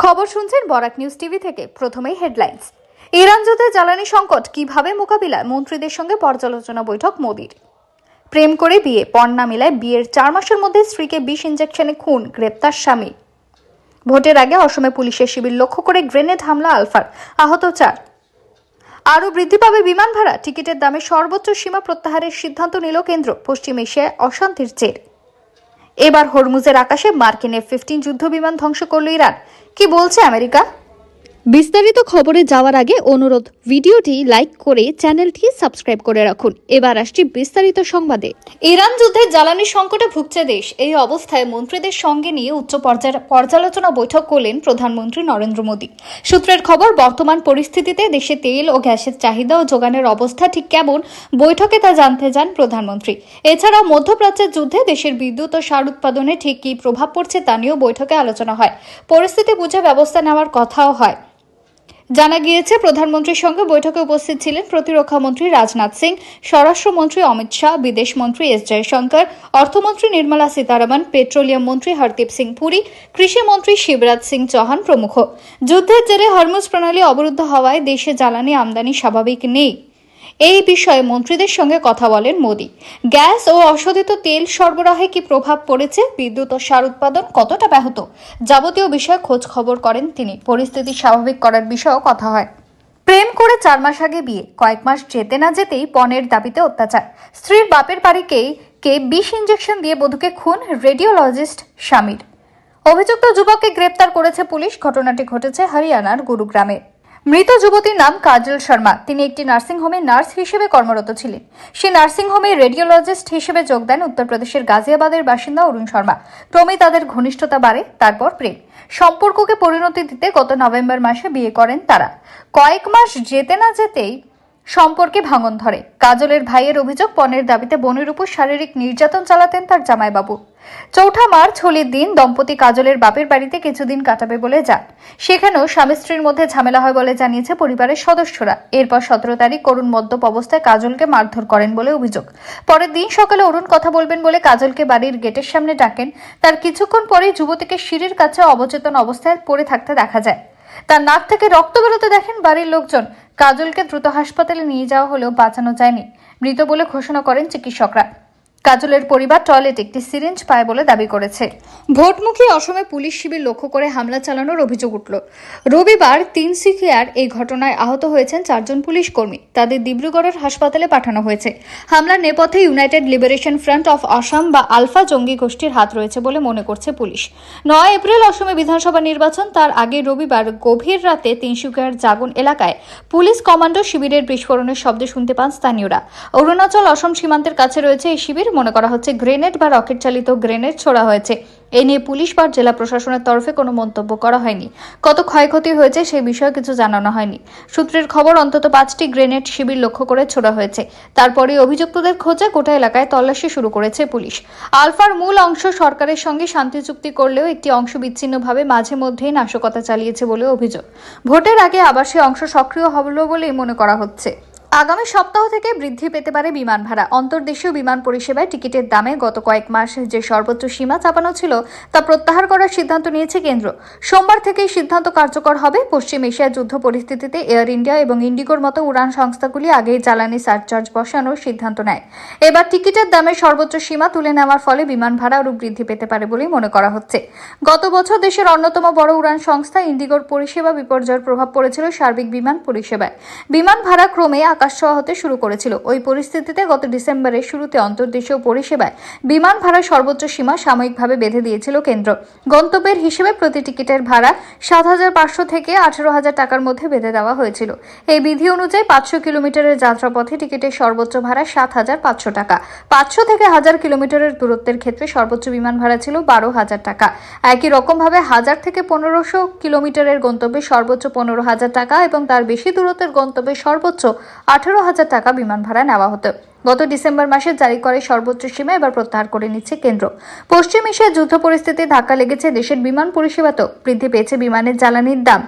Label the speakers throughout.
Speaker 1: খবর শুনছেন Barak news TV থেকে। প্রথমেই হেডলাইন্স। ইরান যুদ্ধে জ্বালানি সংকট কিভাবে মোকাবিলায় মন্ত্রীদের সঙ্গে পর্যালোচনা বৈঠক মোদির। প্রেম করে বিয়ে, পণ না মিলায় বিয়ের 4 মাসের মধ্যে স্ত্রীকে 20 ইঞ্জেকশনে খুন, গ্রেপ্তার স্বামী। ভোটের আগে অসমে পুলিশের শিবির লক্ষ্য করে গ্রেনেড হামলা, আলফার আহত 4। আরও বৃদ্ধি পাবে বিমান ভাড়া, টিকিটের দামে সর্বোচ্চ সীমা প্রত্যাহারের সিদ্ধান্ত নিল কেন্দ্র। পশ্চিম এশিয়ায় অশান্তির জের। এবার হরমুজের আকাশে মার্কিন F-15 যুদ্ধ বিমান ধ্বংস করল ইরান। কি বলছে আমেরিকা? বিস্তারিত খবরে যাওয়ার আগে অনুরোধ, ভিডিওটি লাইক করে চ্যানেলটি সাবস্ক্রাইব করে রাখুন। এবার আসছি বিস্তারিত সংবাদে। ইরান যুদ্ধের জ্বালানি সংকটে ভুগছে দেশ। এই অবস্থায় মন্ত্রীদের সঙ্গে নিয়ে উচ্চ পর্যায়ের পর্যালোচনা বৈঠক করলেন প্রধানমন্ত্রী নরেন্দ্র মোদী। সূত্রের খবর, বর্তমান পরিস্থিতিতে দেশে তেল ও গ্যাসের চাহিদা ও যোগানের অবস্থা ঠিক কেমন বৈঠকে তা জানতে যান প্রধানমন্ত্রী। এছাড়াও মধ্যপ্রাচ্যের যুদ্ধে দেশের বিদ্যুৎ ও সার উৎপাদনে ঠিক কী প্রভাব পড়ছে তা নিয়েও বৈঠকে আলোচনা হয়। পরিস্থিতি বুঝে ব্যবস্থা নেওয়ার কথাও হয়। জানা গিয়েছে, প্রধানমন্ত্রীর সঙ্গে বৈঠকে উপস্থিত ছিলেন প্রতিরক্ষা মন্ত্রী রাজনাথ সিং, স্বরাষ্ট্রমন্ত্রী অমিত শাহ, বিদেশমন্ত্রী এস জয়শঙ্কর, অর্থমন্ত্রী নির্মলা সীতারামন, পেট্রোলিয়াম মন্ত্রী হরদীপ সিং পুরী, কৃষিমন্ত্রী শিবরাজ সিং চৌহান প্রমুখ। যুদ্ধের জেরে হরমুজ প্রণালী অবরুদ্ধ হওয়ায় দেশে জ্বালানি আমদানি স্বাভাবিক নেই। এই বিষয়ে মন্ত্রীদের সঙ্গে কথা বলেন মোদী। গ্যাস ও অশোধিত তেল সরবরাহে কি প্রভাব পড়েছে, বিদ্যুৎ ও সার উৎপাদন কতটা ব্যাহত, যাবতীয় বিষয়ে খোঁজ খবর করেন তিনি। পরিস্থিতি স্বাভাবিক করার বিষয়েও কথা হয়। প্রেম করে 4 মাস আগে বিয়ে, কয়েক মাস যেতে না যেতেই পণের দাবিতে অত্যাচার। স্ত্রীর বাপের বাড়িকেই 20 ইঞ্জেকশন দিয়ে বধূকে খুন, রেডিওলজিস্ট স্বামীর। অভিযুক্ত যুবককে গ্রেপ্তার করেছে পুলিশ। ঘটনাটি ঘটেছে হরিয়ানার গুরুগ্রামে। মৃত যুবতীর নাম কাজল শর্মা। তিনি একটি নার্সিংহোমে নার্স হিসেবে কর্মরত ছিলেন। সেই নার্সিংহোমে রেডিওলজিস্ট হিসেবে যোগ দেন উত্তরপ্রদেশের গাজিয়াবাদের বাসিন্দা অরুণ শর্মা। ক্রমেই তাদের ঘনিষ্ঠতা বাড়ে, তারপর প্রেম। সম্পর্ককে পরিণতি দিতে গত নভেম্বর মাসে বিয়ে করেন তারা। কয়েক মাস যেতে না যেতেই সম্পর্কে ভাঙন ধরে। কাজলের ভাইয়ের অভিযোগ, পণের দাবিতে বোনের উপর শারীরিক নির্যাতন চালাতেন তার জামাইবাবু। 4 মার্চ হোলির দিন দম্পতি কাজলের বাপের বাড়িতে কিছুদিন কাটাবে বলে যান। সেখানেও স্বামী স্ত্রীর মধ্যে ঝামেলা হয় বলে জানিয়েছে পরিবারের সদস্যরা। এরপর 17 তারিখ অরুণ মদ্যপ অবস্থায় কাজলকে মারধর করেন বলে অভিযোগ। পরের দিন সকালে অরুণ কথা বলবেন বলে কাজলকে বাড়ির গেটের সামনে ডাকেন। তার কিছুক্ষণ পরেই যুবতীকে সিঁড়ির কাছে অবচেতন অবস্থায় পড়ে থাকতে দেখা যায়। তার নাক থেকে রক্ত বেরোতে দেখেন বাড়ির লোকজন। কাজলকে দ্রুত হাসপাতালে নিয়ে যাওয়া হলেও বাঁচানো যায়নি। মৃত বলে ঘোষণা করেন চিকিৎসকরা। কাজলের পরিবার টয়লেটে একটি সিরিঞ্জ পায় বলে দাবি করেছে। ভোটমুখী অসমে পুলিশ শিবির লক্ষ্য করে হামলা চালানোর অভিযোগ উঠল। রবিবার তিনসুকিয়ার এই ঘটনায় আহত হয়েছেন 4 জন পুলিশ কর্মী। তাদের ডিব্রুগড়ের হাসপাতালে পাঠানো হয়েছে। হামলার নেপথ্যে United liberation front of Assam বা আলফা জঙ্গি গোষ্ঠীর হাত রয়েছে বলে মনে করছে পুলিশ। 9 এপ্রিল অসমে বিধানসভা নির্বাচন। তার আগে রবিবার গভীর রাতে তিনসুকিয়ার জাগুন এলাকায় পুলিশ কমান্ডো শিবিরের বিস্ফোরণের শব্দ শুনতে পান স্থানীয়রা। অরুণাচল অসম সীমান্তের কাছে রয়েছে এই শিবির। মনে করা হচ্ছে গ্রেনেড বা রকেট চালিত গ্রেনেড ছোড়া হয়েছে। এ নিয়ে পুলিশ বা জেলা প্রশাসনের তরফে কোনো মন্তব্য করা হয়নি। কত ক্ষয়ক্ষতি হয়েছে সেই বিষয়ে কিছু জানানো হয়নি। সূত্রের খবর, অন্তত 5টি গ্রেনেড শিবির লক্ষ্য করে ছোড়া হয়েছে। তারপরে অভিযুক্তদের খোঁজে গোটা এলাকায় তল্লাশি শুরু করেছে পুলিশ। আলফার মূল অংশ সরকারের সঙ্গে শান্তি চুক্তি করলেও একটি অংশ বিচ্ছিন্নভাবে মাঝে মধ্যেই নাশকতা চালিয়েছে বলে অভিযোগ। ভোটের আগে আবার সে অংশ সক্রিয় হলো বলেই মনে করা হচ্ছে। আগামী সপ্তাহ থেকে বৃদ্ধি পেতে পারে বিমান ভাড়া। অন্তর্দেশীয় বিমান পরিষেবায় টিকিটের দামে গত কয়েক মাস যে সর্বোচ্চ সীমা চাপানো ছিল তা প্রত্যাহার করার সিদ্ধান্ত নিয়েছে কেন্দ্র। সোমবার থেকেই সিদ্ধান্ত কার্যকর হবে। পশ্চিম এশিয়ার যুদ্ধ পরিস্থিতিতে এয়ার ইন্ডিয়া এবং ইন্ডিগোর মতো উড়ান সংস্থাগুলি আগেই জ্বালানি সারচার্জ বসানোর সিদ্ধান্ত নেয়। এবার টিকিটের দামের সর্বোচ্চ সীমা তুলে নেওয়ার ফলে বিমান ভাড়া আরও বৃদ্ধি পেতে পারে বলেই মনে করা হচ্ছে। গত বছর দেশের অন্যতম বড় উড়ান সংস্থা ইন্ডিগোর পরিষেবা বিপর্যয়ের প্রভাব পড়েছিল সার্বিক বিমান পরিষেবায়। বিমান ভাড়া ক্রমে আকাশ ছোঁয়া হতে শুরু করেছিল। ওই পরিস্থিতিতে গত ডিসেম্বরের শুরুতে অন্তর্দেশীয় পরিষেবায় বিমান ভাড়া সর্বোচ্চ সীমা সাময়িকভাবে বেঁধে দিয়েছিল কেন্দ্র। গন্তব্যের হিসেবে প্রতি টিকিটের ভাড়া 7,500 থেকে 18,000 টাকার মধ্যে বেঁধে দেওয়া হয়েছিল। এই বিধি অনুযায়ী 500 কিলোমিটারের যাত্রাপথে টিকিটের সর্বোচ্চ ভাড়া 7,500 টাকা। 500 থেকে 1000 কিলোমিটারের দূরত্বের ক্ষেত্রে সর্বোচ্চ বিমান ভাড়া ছিল 12,000 টাকা। একই রকমভাবে 1000 থেকে 1500 কিলোমিটারের গন্তব্যে সর্বোচ্চ 15,000 টাকা এবং তার বেশি দূরত্বের গন্তব্যে সর্বোচ্চ 18,000 টাকা বিমান ভাড়া নেওয়া হতো। গত ডিসেম্বর মাসে জারি করে সর্বোচ্চ সীমা এবার প্রত্যাহার করে নিচ্ছে কেন্দ্র। পশ্চিম এশিয়ার যুদ্ধ পরিস্থিতি ধাক্কা লেগেছে দেশের বিমান পরিষেবাতেও। বৃদ্ধি পেয়েছে বিমানের জ্বালানির দাম।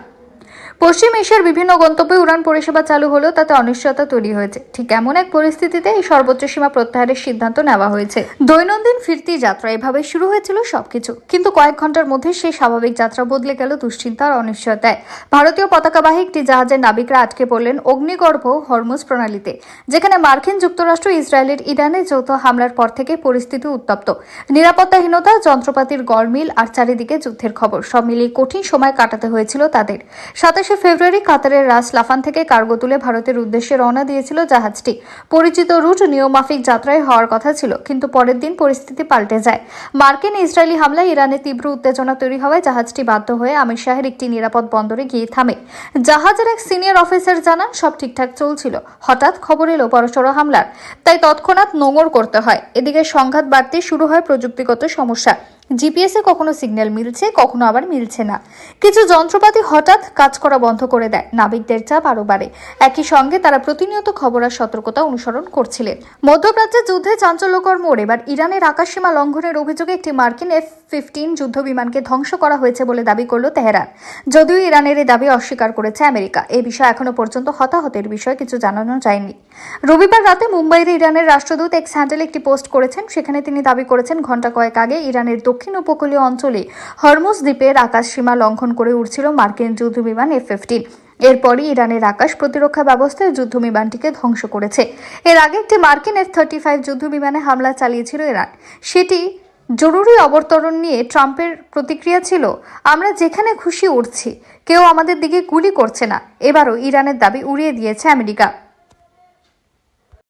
Speaker 1: পশ্চিম এশিয়ার বিভিন্ন গন্তব্যে উড়ান পরিষেবা চালু হলেও তাতে অনিশ্চয়তা তৈরি হয়েছে। ঠিক এমন এক পরিস্থিতিতে এই সর্বোচ্চ সীমা প্রত্যাহারের সিদ্ধান্ত নেওয়া হয়েছে। দৈনন্দিন ফিরতি যাত্রা এভাবে শুরু হয়েছিল সবকিছু, কিন্তু কয়েক ঘন্টার মধ্যে সেই স্বাভাবিক যাত্রা বদলে গেল দুশ্চিন্তা আর অনিশ্চয়তায়। ভারতীয় পতাকাবাহী একটি জাহাজের নাবিকরা আটকে পড়লেন অগ্নিগর্ভ হরমুজ প্রণালীতে, যেখানে মার্কিন যুক্তরাষ্ট্র ইসরায়েলের ইরানে যৌথ হামলার পর থেকে পরিস্থিতি উত্তপ্ত। নিরাপত্তাহীনতা, যন্ত্রপাতির গড়মিল আর চারিদিকে যুদ্ধের খবর সব মিলিয়ে কঠিন সময় কাটাতে হয়েছিল তাদের। 27 ফেব্রুয়ারি কাতারের রাস লাফান থেকে কার্গো তুলে ভারতের উদ্দেশ্যে রওনা দিয়েছিল জাহাজটি। পরিচিত রুট, নিয়মমাফিক যাত্রায় হওয়ার কথা ছিল, কিন্তু পরের দিন পরিস্থিতি পাল্টে যায়। মার্কিন ইসরায়েলি হামলায় ইরানে তীব্র উত্তেজনা তৈরি হওয়ায় জাহাজটি বাধ্য হয়ে আমির শাহের একটি নিরাপদ বন্দরে গিয়ে থামে। জাহাজের এক সিনিয়র অফিসার জানান, সব ঠিকঠাক চলছিল, হঠাৎ খবর এলো বড়সড় হামলার, তাই তৎক্ষণাৎ নোঙর করতে হয়। এদিকে সংঘাত বাড়তে শুরু হয় প্রযুক্তিগত সমস্যা। জিপিএসে কখনো সিগন্যাল মিলছে, কখনো আবার মিলছে না। কিছু যন্ত্রপাতি হঠাৎ কাজ করা বন্ধ করে দেয়। নাবিকদের চাপ আরও বাড়ে। একই সঙ্গে তারা প্রতিনিয়ত খবর আর সতর্কতা অনুসরণ করছিলেন। মধ্যপ্রাচ্যে যুদ্ধে চাঞ্চল্যকর মোড় এবার। ইরানের আকাশসীমা লঙ্ঘনের অভিযোগে একটি মার্কিন F-15 যুদ্ধ বিমানকে ধ্বংস করা হয়েছে বলে দাবি করল তেহরান, যদিও ইরানের এই দাবি অস্বীকার করেছে আমেরিকা। এই বিষয়ে এখনো পর্যন্ত হতাহতের বিষয়ে কিছু জানানো যায়নি। রবিবার রাতে মুম্বাইয়ের ইরানের রাষ্ট্রদূত এক্স হ্যান্ডেলে একটি পোস্ট করেছেন। সেখানে তিনি দাবি করেছেন, ঘণ্টা কয়েক আগে ইরানের দক্ষিণ উপকূলীয় অঞ্চলে হরমুজ দ্বীপের আকাশসীমা লঙ্ঘন করে উড়ছিল মার্কিন যুদ্ধবিমান F-15। এরপরই ইরানের আকাশ প্রতিরক্ষা ব্যবস্থায় যুদ্ধবিমানটিকে ধ্বংস করেছে। এর আগে একটি মার্কিন F-35 যুদ্ধবিমানে হামলা চালিয়েছিল ইরান। সেটি জরুরি অবতরণ নিয়ে ট্রাম্পের প্রতিক্রিয়া ছিল, আমরা যেখানে খুশি উড়ছি, কেউ আমাদের দিকে গুলি করছে না। এবারও ইরানের দাবি উড়িয়ে দিয়েছে আমেরিকা।